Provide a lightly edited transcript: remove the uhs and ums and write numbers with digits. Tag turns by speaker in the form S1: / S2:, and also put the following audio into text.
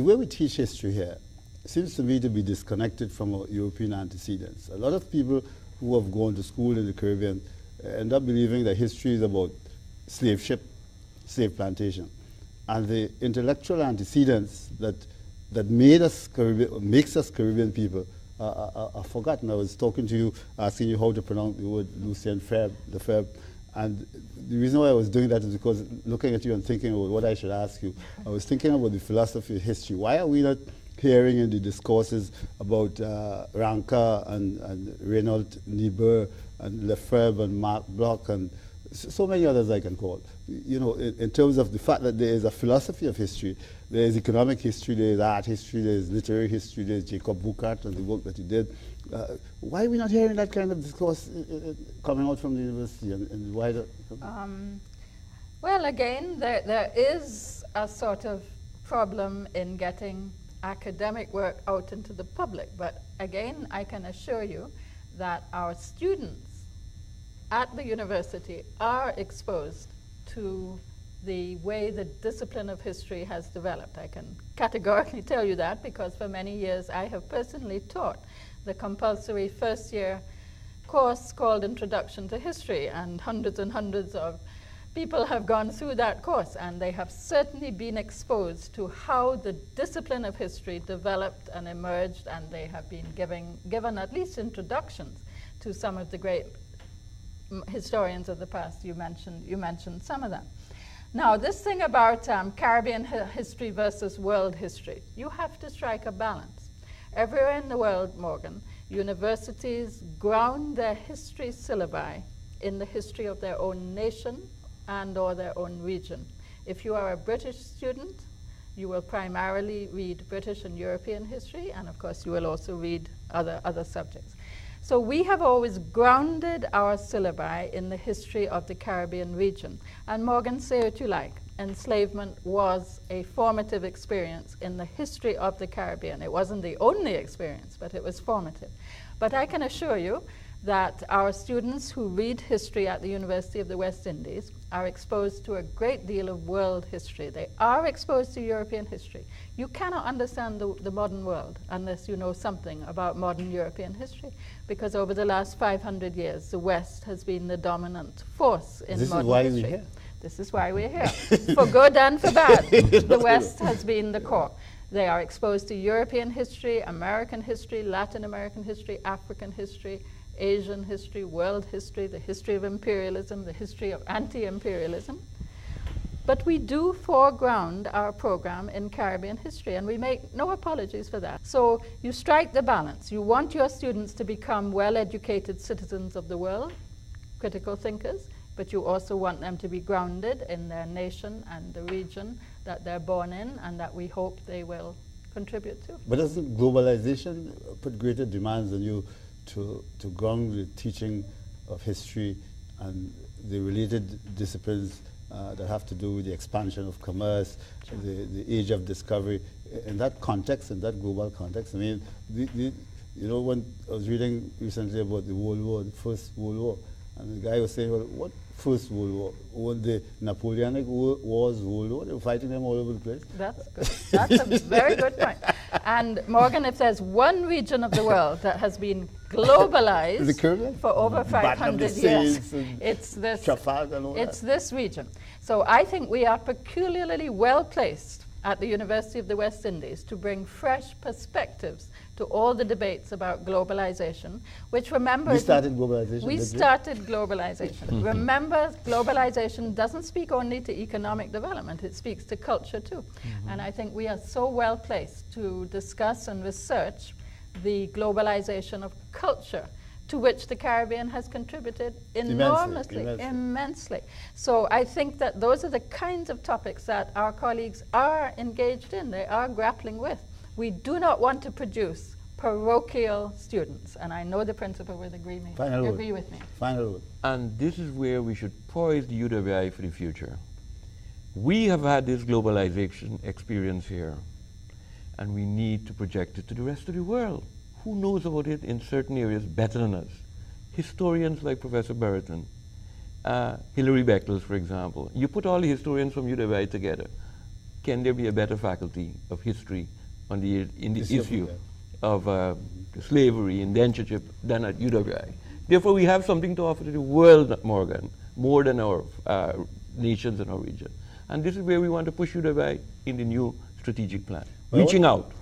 S1: the way we teach history here seems to me to be disconnected from our European antecedents. A lot of people who have gone to school in the Caribbean end up believing that history is about slave ship, slave plantation. And the intellectual antecedents that makes us Caribbean people are forgotten. I was talking to you, asking you how to pronounce the word Lucien Feb, the Feb. And the reason why I was doing that is because looking at you and thinking about what I should ask you, I was thinking about the philosophy of history. Why are we not hearing in the discourses about Ranca and Reynaud Niebuhr and Lefebvre and Marc Bloch and so many others I can call? You know, in terms of the fact that there is a philosophy of history, there is economic history, there is art history, there is literary history, there is Jacob Burckhardt and the work that he did. Why are we not hearing that kind of discourse coming out from the university and wider?
S2: Well, again, there is a sort of problem in getting academic work out into the public. But again, I can assure you that our students at the university are exposed to the way the discipline of history has developed. I can categorically tell you that because for many years I have personally taught the compulsory first-year course called Introduction to History, and hundreds of people have gone through that course, and they have certainly been exposed to how the discipline of history developed and emerged, and they have been given at least introductions to some of the great historians of the past. You mentioned some of them. Now, this thing about Caribbean history versus world history, you have to strike a balance. Everywhere in the world, Morgan, universities ground their history syllabi in the history of their own nation and or their own region. If you are a British student, you will primarily read British and European history, and of course you will also read other subjects. So we have always grounded our syllabi in the history of the Caribbean region. And Morgan, say what you like, enslavement was a formative experience in the history of the Caribbean. It wasn't the only experience, but it was formative. But I can assure you that our students who read history at the University of the West Indies are exposed to a great deal of world history. They are exposed to European history. You cannot understand the modern world unless you know something about modern European history, because over the last 500 years, the West has been the dominant force in modern history. This is why we're here. For good and for bad, the West has been the core. They are exposed to European history, American history, Latin American history, African history, Asian history, world history, the history of imperialism, the history of anti-imperialism. But we do foreground our program in Caribbean history, and we make no apologies for that. So you strike the balance. You want your students to become well-educated citizens of the world, critical thinkers, but you also want them to be grounded in their nation and the region that they're born in and that we hope they will contribute to.
S1: But doesn't globalization put greater demands on you to ground the teaching of history and the related disciplines that have to do with the expansion of commerce, sure, the age of discovery, in that context, in that global context? I mean, you know, when I was reading recently about the World War, the First World War, and the guy was saying, well, what First World War? When the Napoleonic Wars, World War, they were fighting them all over the place.
S2: That's good. That's a very good point. And Morgan, if there's one region of the world that has been globalized for over 500 years, it's this region. So I think we are peculiarly well placed at the University of the West Indies to bring fresh perspectives to all the debates about globalization, which, remember...
S1: We started globalization.
S2: We started globalization. Remember, globalization doesn't speak only to economic development, it speaks to culture too. And I think we are so well placed to discuss and research the globalization of culture, to which the Caribbean has contributed immensely. So I think that those are the kinds of topics that our colleagues are engaged in, they are grappling with. We do not want to produce parochial students, and I know the principal will agree with me.
S1: Final word.
S3: And this is where we should poise the UWI for the future. We have had this globalization experience here, and we need to project it to the rest of the world. Who knows about it in certain areas better than us? Historians like Professor Brereton, Hilary Beckles, for example. You put all the historians from UWI together, can there be a better faculty of history on the issue of slavery, indentureship than at UWI? Therefore, we have something to offer to the world, Morgan, more than our nations in our region. And this is where we want to push UWI in the new strategic plan, reaching out.